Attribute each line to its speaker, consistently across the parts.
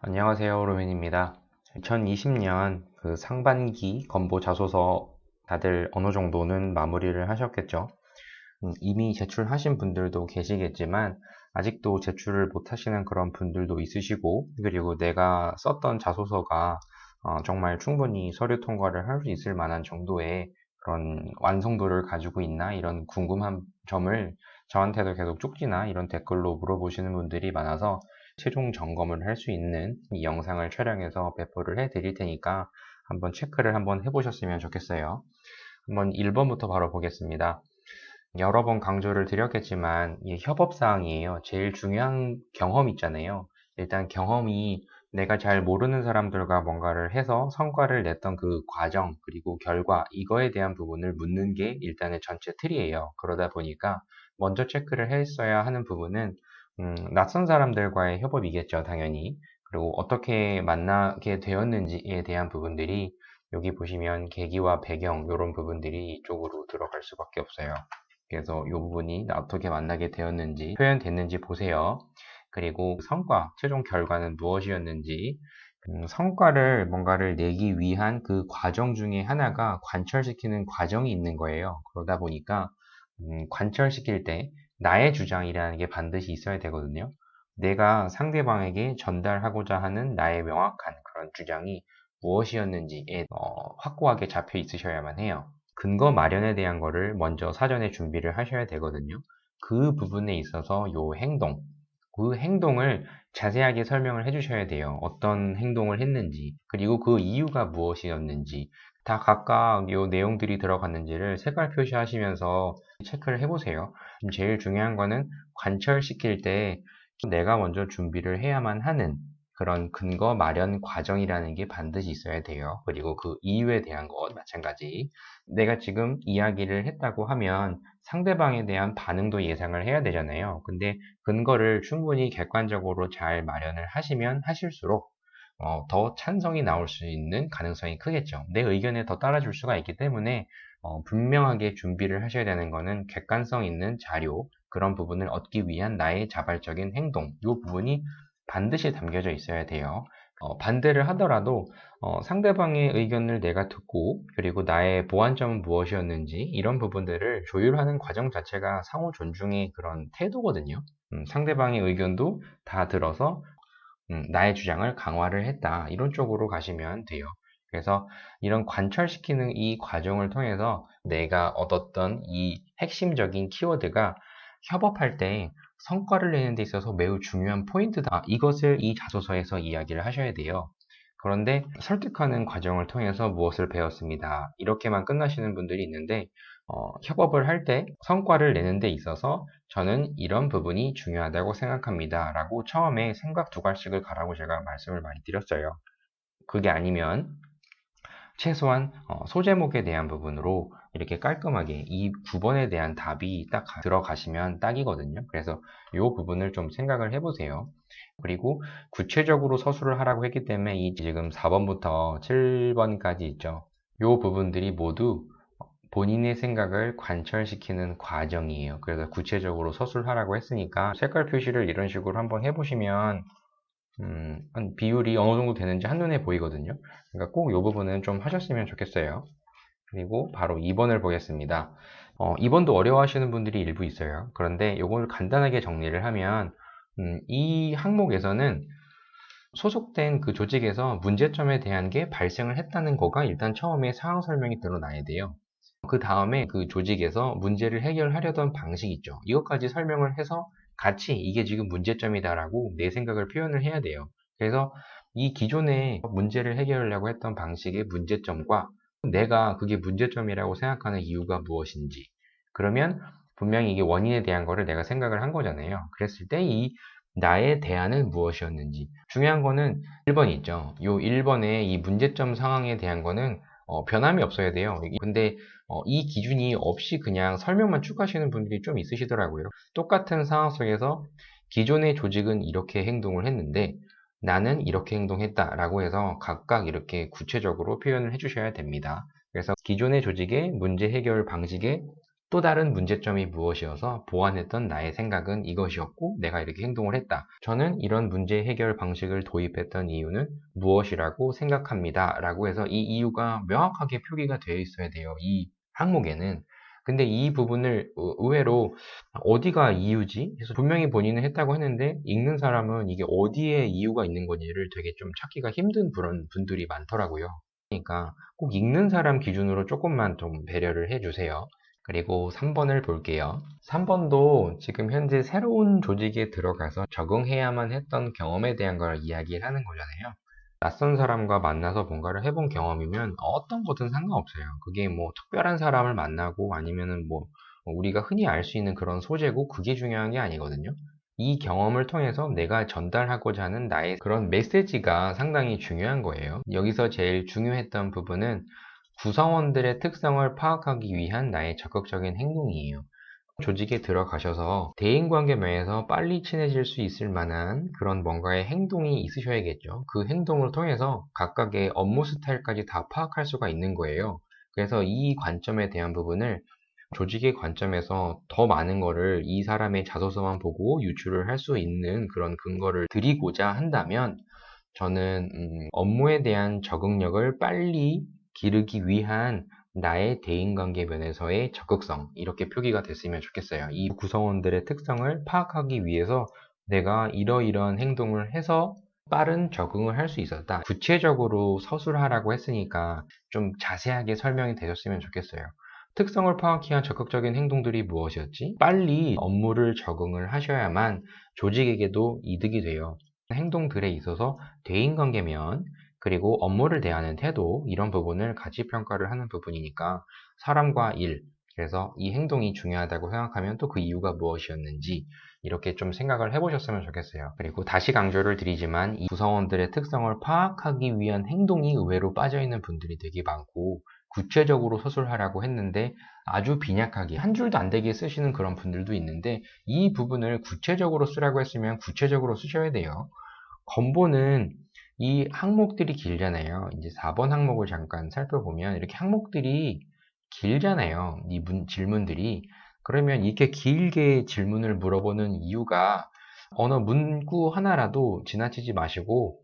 Speaker 1: 안녕하세요, 로맨입니다. 2020년 그 상반기 건보 자소서 다들 어느 정도는 마무리를 하셨겠죠? 이미 제출하신 분들도 계시겠지만 아직도 제출을 못 하시는 그런 분들도 있으시고, 그리고 내가 썼던 자소서가 정말 충분히 서류 통과를 할 수 있을 만한 정도의 그런 완성도를 가지고 있나, 이런 궁금한 점을 저한테도 계속 쪽지나 이런 댓글로 물어보시는 분들이 많아서 최종 점검을 할 수 있는 이 영상을 촬영해서 배포를 해 드릴 테니까 한번 체크를 한번 해보셨으면 좋겠어요. 한번 1번부터 바로 보겠습니다. 여러 번 강조를 드렸겠지만 이 협업사항이에요. 제일 중요한 경험 있잖아요. 일단 경험이 내가 잘 모르는 사람들과 뭔가를 해서 성과를 냈던 그 과정, 그리고 결과, 이거에 대한 부분을 묻는 게 일단의 전체 틀이에요. 그러다 보니까 먼저 체크를 했어야 하는 부분은 낯선 사람들과의 협업이겠죠, 당연히. 그리고 어떻게 만나게 되었는지에 대한 부분들이 여기 보시면 계기와 배경, 이런 부분들이 이쪽으로 들어갈 수밖에 없어요. 그래서 이 부분이 어떻게 만나게 되었는지, 표현됐는지 보세요. 그리고 성과, 최종 결과는 무엇이었는지, 성과를 뭔가를 내기 위한 그 과정 중에 하나가 관철시키는 과정이 있는 거예요. 그러다 보니까 관철시킬 때 나의 주장이라는 게 반드시 있어야 되거든요. 내가 상대방에게 전달하고자 하는 나의 명확한 그런 주장이 무엇이었는지에 확고하게 잡혀 있으셔야만 해요. 근거 마련에 대한 거를 먼저 사전에 준비를 하셔야 되거든요. 그 부분에 있어서 요 행동, 그 행동을 자세하게 설명을 해주셔야 돼요. 어떤 행동을 했는지, 그리고 그 이유가 무엇이었는지, 다 각각 요 내용들이 들어갔는지를 색깔 표시하시면서 체크를 해보세요. 제일 중요한 거는 관철시킬 때 내가 먼저 준비를 해야만 하는 그런 근거 마련 과정이라는 게 반드시 있어야 돼요. 그리고 그 이유에 대한 것 마찬가지. 내가 지금 이야기를 했다고 하면 상대방에 대한 반응도 예상을 해야 되잖아요. 근데 근거를 충분히 객관적으로 잘 마련을 하시면 하실수록 더 찬성이 나올 수 있는 가능성이 크겠죠. 내 의견에 더 따라줄 수가 있기 때문에 분명하게 준비를 하셔야 되는 거는 객관성 있는 자료, 그런 부분을 얻기 위한 나의 자발적인 행동, 이 부분이 반드시 담겨져 있어야 돼요. 반대를 하더라도 상대방의 의견을 내가 듣고, 그리고 나의 보완점은 무엇이었는지, 이런 부분들을 조율하는 과정 자체가 상호 존중의 그런 태도거든요. 상대방의 의견도 다 들어서 나의 주장을 강화를 했다, 이런 쪽으로 가시면 돼요. 그래서 이런 관철시키는 이 과정을 통해서 내가 얻었던 이 핵심적인 키워드가 협업할 때 성과를 내는 데 있어서 매우 중요한 포인트다, 이것을 이 자소서에서 이야기를 하셔야 돼요. 그런데 설득하는 과정을 통해서 무엇을 배웠습니다, 이렇게만 끝나시는 분들이 있는데, 협업을 할 때 성과를 내는 데 있어서 저는 이런 부분이 중요하다고 생각합니다, 라고 처음에 생각 두 갈씩을 가라고 제가 말씀을 많이 드렸어요. 그게 아니면 최소한 소제목에 대한 부분으로 이렇게 깔끔하게 이 9번에 대한 답이 딱 들어가시면 딱이거든요. 그래서 이 부분을 좀 생각을 해보세요. 그리고 구체적으로 서술을 하라고 했기 때문에 이 지금 4번부터 7번까지 있죠. 이 부분들이 모두 본인의 생각을 관철시키는 과정이에요. 그래서 구체적으로 서술하라고 했으니까 색깔 표시를 이런 식으로 한번 해보시면 한 비율이 어느 정도 되는지 한눈에 보이거든요. 그러니까 꼭 이 부분은 좀 하셨으면 좋겠어요. 그리고 바로 2번을 보겠습니다. 2번도 어려워하시는 분들이 일부 있어요. 그런데 이걸 간단하게 정리를 하면 이 항목에서는 소속된 그 조직에서 문제점에 대한 게 발생을 했다는 거가 일단 처음에 상황 설명이 드러나야 돼요. 그 다음에 그 조직에서 문제를 해결하려던 방식 있죠. 이것까지 설명을 해서 같이 이게 지금 문제점이다라고 내 생각을 표현을 해야 돼요. 그래서 이 기존에 문제를 해결하려고 했던 방식의 문제점과 내가 그게 문제점이라고 생각하는 이유가 무엇인지, 그러면 분명히 이게 원인에 대한 거를 내가 생각을 한 거잖아요. 그랬을 때 이 나의 대안은 무엇이었는지, 중요한 거는 1번이 있죠. 이 1번의 이 문제점 상황에 대한 거는 변함이 없어야 돼요. 근데 이 기준이 없이 그냥 설명만 쭉 하시는 분들이 좀 있으시더라고요. 똑같은 상황 속에서 기존의 조직은 이렇게 행동을 했는데 나는 이렇게 행동했다라고 해서 각각 이렇게 구체적으로 표현을 해주셔야 됩니다. 그래서 기존의 조직의 문제 해결 방식에 또 다른 문제점이 무엇이어서 보완했던 나의 생각은 이것이었고 내가 이렇게 행동을 했다. 저는 이런 문제 해결 방식을 도입했던 이유는 무엇이라고 생각합니다. 라고 해서 이 이유가 명확하게 표기가 되어 있어야 돼요. 이 항목에는. 근데 이 부분을 의외로 어디가 이유지? 그래서 분명히 본인은 했다고 했는데 읽는 사람은 이게 어디에 이유가 있는 건지를 되게 좀 찾기가 힘든 그런 분들이 많더라고요. 그러니까 꼭 읽는 사람 기준으로 조금만 좀 배려를 해주세요. 그리고 3번을 볼게요. 3번도 지금 현재 새로운 조직에 들어가서 적응해야만 했던 경험에 대한 걸 이야기를 하는 거잖아요. 낯선 사람과 만나서 뭔가를 해본 경험이면 어떤 거든 상관없어요. 그게 뭐 특별한 사람을 만나고 아니면은 뭐 우리가 흔히 알 수 있는 그런 소재고 그게 중요한 게 아니거든요. 이 경험을 통해서 내가 전달하고자 하는 나의 그런 메시지가 상당히 중요한 거예요. 여기서 제일 중요했던 부분은 구성원들의 특성을 파악하기 위한 나의 적극적인 행동이에요. 조직에 들어가셔서 대인관계 면에서 빨리 친해질 수 있을 만한 그런 뭔가의 행동이 있으셔야겠죠. 그 행동을 통해서 각각의 업무 스타일까지 다 파악할 수가 있는 거예요. 그래서 이 관점에 대한 부분을 조직의 관점에서 더 많은 거를 이 사람의 자소서만 보고 유추를 할 수 있는 그런 근거를 드리고자 한다면 저는 업무에 대한 적응력을 빨리 기르기 위한 나의 대인관계 면에서의 적극성 이렇게 표기가 됐으면 좋겠어요. 이 구성원들의 특성을 파악하기 위해서 내가 이러이러한 행동을 해서 빠른 적응을 할 수 있었다. 구체적으로 서술하라고 했으니까 좀 자세하게 설명이 되셨으면 좋겠어요. 특성을 파악해야 한 적극적인 행동들이 무엇이었지? 빨리 업무를 적응을 하셔야만 조직에게도 이득이 돼요. 행동들에 있어서 대인관계면 그리고 업무를 대하는 태도 이런 부분을 같이 평가를 하는 부분이니까 사람과 일 그래서 이 행동이 중요하다고 생각하면 또 그 이유가 무엇이었는지 이렇게 좀 생각을 해보셨으면 좋겠어요. 그리고 다시 강조를 드리지만 이 구성원들의 특성을 파악하기 위한 행동이 의외로 빠져있는 분들이 되게 많고 구체적으로 서술하라고 했는데 아주 빈약하게 한 줄도 안 되게 쓰시는 그런 분들도 있는데 이 부분을 구체적으로 쓰라고 했으면 구체적으로 쓰셔야 돼요. 건보는 이 항목들이 길잖아요. 이제 4번 항목을 잠깐 살펴보면 이렇게 항목들이 길잖아요. 이 질문들이. 그러면 이렇게 길게 질문을 물어보는 이유가 언어 문구 하나라도 지나치지 마시고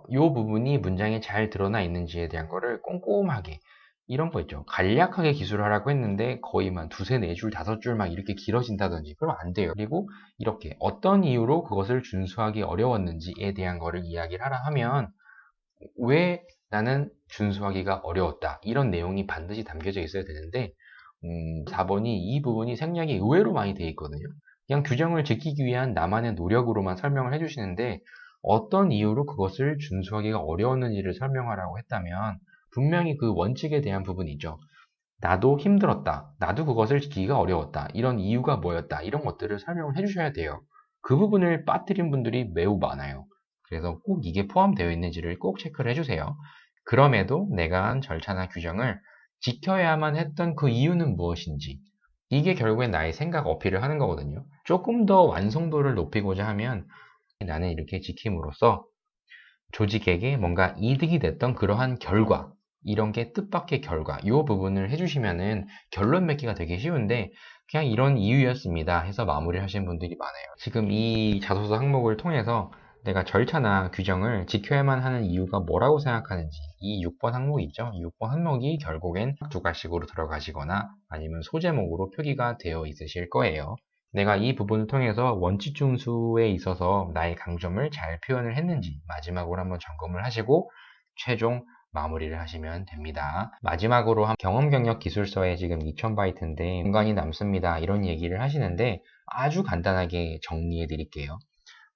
Speaker 1: 이 부분이 문장에 잘 드러나 있는지에 대한 거를 꼼꼼하게 이런 거 있죠. 간략하게 기술하라고 했는데 거의 만 두세 네 줄, 다섯 줄 막 이렇게 길어진다든지 그러면 안 돼요. 그리고 이렇게 어떤 이유로 그것을 준수하기 어려웠는지에 대한 거를 이야기를 하라 하면 왜 나는 준수하기가 어려웠다. 이런 내용이 반드시 담겨져 있어야 되는데 4번이 이 부분이 생략이 의외로 많이 돼 있거든요. 그냥 규정을 지키기 위한 나만의 노력으로만 설명을 해주시는데 어떤 이유로 그것을 준수하기가 어려웠는지를 설명하라고 했다면 분명히 그 원칙에 대한 부분이죠. 나도 힘들었다. 나도 그것을 지키기가 어려웠다. 이런 이유가 뭐였다. 이런 것들을 설명을 해주셔야 돼요. 그 부분을 빠뜨린 분들이 매우 많아요. 그래서 꼭 이게 포함되어 있는지를 꼭 체크를 해주세요. 그럼에도 내가 한 절차나 규정을 지켜야만 했던 그 이유는 무엇인지 이게 결국엔 나의 생각 어필을 하는 거거든요. 조금 더 완성도를 높이고자 하면 나는 이렇게 지킴으로써 조직에게 뭔가 이득이 됐던 그러한 결과 이런 게 뜻밖의 결과 이 부분을 해주시면은 결론 맺기가 되게 쉬운데 그냥 이런 이유였습니다 해서 마무리를 하시는 분들이 많아요. 지금 이 자소서 항목을 통해서 내가 절차나 규정을 지켜야만 하는 이유가 뭐라고 생각하는지 이 6번 항목이 있죠. 6번 항목이 결국엔 두 가식으로 들어가시거나 아니면 소제목으로 표기가 되어 있으실 거예요. 내가 이 부분을 통해서 원칙 준수에 있어서 나의 강점을 잘 표현을 했는지 마지막으로 한번 점검을 하시고 최종 마무리를 하시면 됩니다. 마지막으로 경험 경력 기술서에 지금 2000바이트인데 공간이 남습니다. 이런 얘기를 하시는데 아주 간단하게 정리해 드릴게요.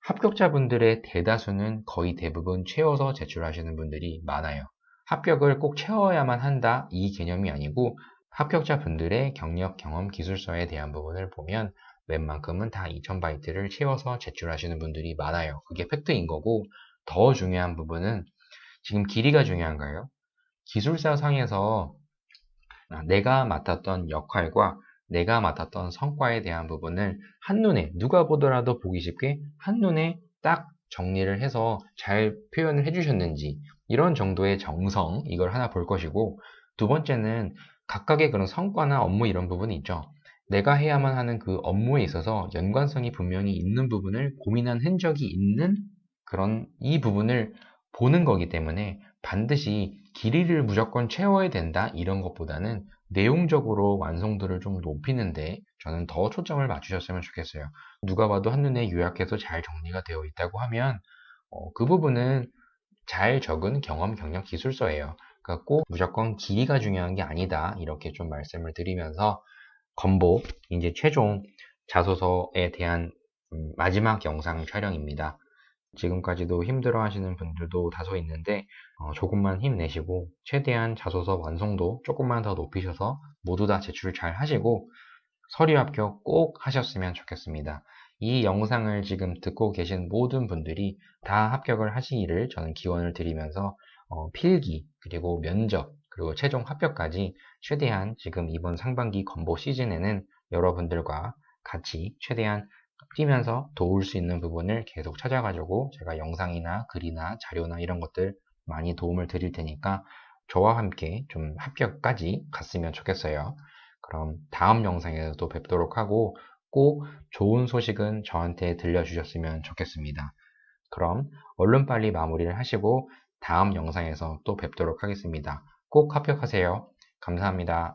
Speaker 1: 합격자분들의 대다수는 거의 대부분 채워서 제출하시는 분들이 많아요. 합격을 꼭 채워야만 한다 이 개념이 아니고 합격자분들의 경력, 경험, 기술서에 대한 부분을 보면 웬만큼은 다 2000바이트를 채워서 제출하시는 분들이 많아요. 그게 팩트인 거고 더 중요한 부분은 지금 길이가 중요한가요? 기술사 상에서 내가 맡았던 역할과 내가 맡았던 성과에 대한 부분을 한눈에 누가 보더라도 보기 쉽게 한눈에 딱 정리를 해서 잘 표현을 해주셨는지 이런 정도의 정성 이걸 하나 볼 것이고 두 번째는 각각의 그런 성과나 업무 이런 부분이 있죠. 내가 해야만 하는 그 업무에 있어서 연관성이 분명히 있는 부분을 고민한 흔적이 있는 그런 이 부분을 보는 거기 때문에 반드시 길이를 무조건 채워야 된다 이런 것보다는 내용적으로 완성도를 좀 높이는데 저는 더 초점을 맞추셨으면 좋겠어요. 누가 봐도 한눈에 요약해서 잘 정리가 되어 있다고 하면 그 부분은 잘 적은 경험, 경력, 기술서예요. 그러니까 꼭 무조건 길이가 중요한 게 아니다 이렇게 좀 말씀을 드리면서 건보 이제 최종 자소서에 대한 마지막 영상 촬영입니다. 지금까지도 힘들어 하시는 분들도 다소 있는데 조금만 힘내시고 최대한 자소서 완성도 조금만 더 높이셔서 모두 다 제출 잘 하시고 서류 합격 꼭 하셨으면 좋겠습니다. 이 영상을 지금 듣고 계신 모든 분들이 다 합격을 하시기를 저는 기원을 드리면서 필기 그리고 면접 그리고 최종 합격까지 최대한 지금 이번 상반기 건보 시즌에는 여러분들과 같이 최대한 뛰면서 도울 수 있는 부분을 계속 찾아가지고 제가 영상이나 글이나 자료나 이런 것들 많이 도움을 드릴 테니까 저와 함께 좀 합격까지 갔으면 좋겠어요. 그럼 다음 영상에서 또 뵙도록 하고 꼭 좋은 소식은 저한테 들려주셨으면 좋겠습니다. 그럼 얼른 빨리 마무리를 하시고 다음 영상에서 또 뵙도록 하겠습니다. 꼭 합격하세요. 감사합니다.